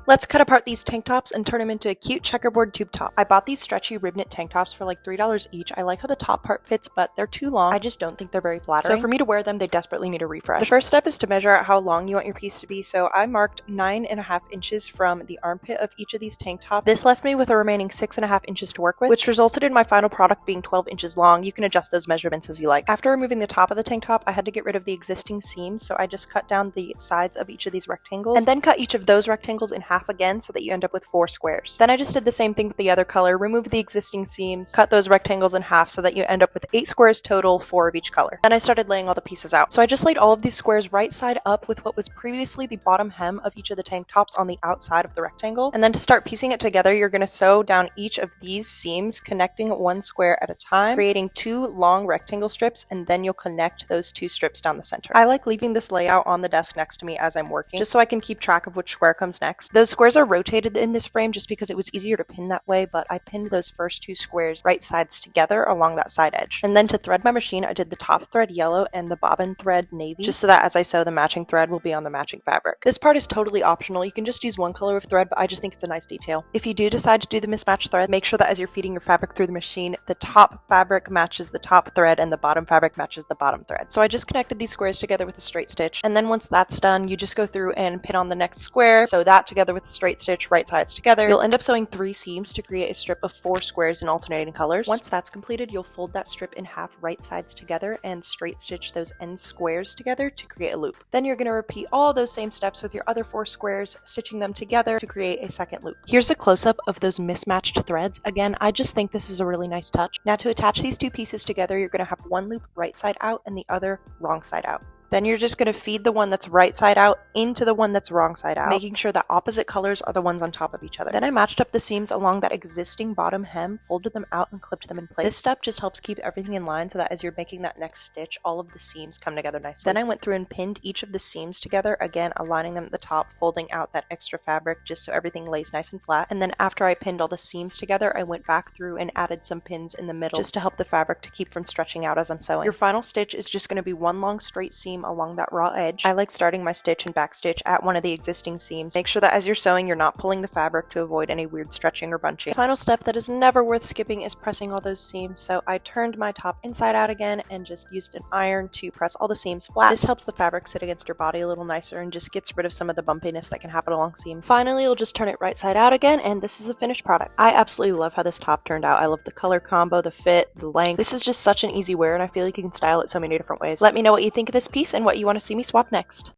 Let's cut apart these tank tops and turn them into a cute checkerboard tube top. I bought these stretchy rib knit tank tops for like $3 each. I like how the top part fits, but they're too long. I just don't think they're very flattering. So for me to wear them, they desperately need a refresh. The first step is to measure out how long you want your piece to be. So I marked 9.5 inches from the armpit of each of these tank tops. This left me with a remaining 6.5 inches to work with, which resulted in my final product being 12 inches long. You can adjust those measurements as you like. After removing the top of the tank top, I had to get rid of the existing seams. So I just cut down the sides of each of these rectangles and then cut each of those rectangles in half again so that you end up with 4 squares. Then I just did the same thing with the other color, removed the existing seams, cut those rectangles in half so that you end up with 8 squares total, 4 of each color. Then I started laying all the pieces out. So I just laid all of these squares right side up with what was previously the bottom hem of each of the tank tops on the outside of the rectangle. And then to start piecing it together, you're going to sew down each of these seams, connecting one square at a time, creating 2 long rectangle strips, and then you'll connect those 2 strips down the center. I like leaving this layout on the desk next to me as I'm working, just so I can keep track of which square comes next. Those squares are rotated in this frame just because it was easier to pin that way, but I pinned those first 2 squares right sides together along that side edge. And then to thread my machine, I did the top thread yellow and the bobbin thread navy, just so that as I sew, the matching thread will be on the matching fabric. This part is totally optional. You can just use one color of thread, but I just think it's a nice detail. If you do decide to do the mismatched thread, make sure that as you're feeding your fabric through the machine, the top fabric matches the top thread and the bottom fabric matches the bottom thread. So I just connected these squares together with a straight stitch, and then once that's done, you just go through and pin on the next square, sew that together with a straight stitch, right sides together. You'll end up sewing 3 seams to create a strip of 4 squares in alternating colors. Once that's completed, you'll fold that strip in half right sides together and straight stitch those end squares together to create a loop. Then you're going to repeat all those same steps with your other 4 squares, stitching them together to create a second loop. Here's a close-up of those mismatched threads. Again, I just think this is a really nice touch. Now to attach these 2 pieces together, you're going to have one loop right side out and the other wrong side out. Then you're just going to feed the one that's right side out into the one that's wrong side out, making sure that opposite colors are the ones on top of each other. Then I matched up the seams along that existing bottom hem, folded them out, and clipped them in place. This step just helps keep everything in line so that as you're making that next stitch, all of the seams come together nicely. Then I went through and pinned each of the seams together, again aligning them at the top, folding out that extra fabric just so everything lays nice and flat. And then after I pinned all the seams together, I went back through and added some pins in the middle just to help the fabric to keep from stretching out as I'm sewing. Your final stitch is just going to be one long straight seam along that raw edge. I like starting my stitch and back stitch at one of the existing seams. Make sure that as you're sewing, you're not pulling the fabric to avoid any weird stretching or bunching. The final step that is never worth skipping is pressing all those seams. So I turned my top inside out again and just used an iron to press all the seams flat. This helps the fabric sit against your body a little nicer and just gets rid of some of the bumpiness that can happen along seams. Finally, you'll just turn it right side out again, and this is the finished product. I absolutely love how this top turned out. I love the color combo, the fit, the length. This is just such an easy wear, and I feel like you can style it so many different ways. Let me know what you think of this piece and what you want to see me swap next.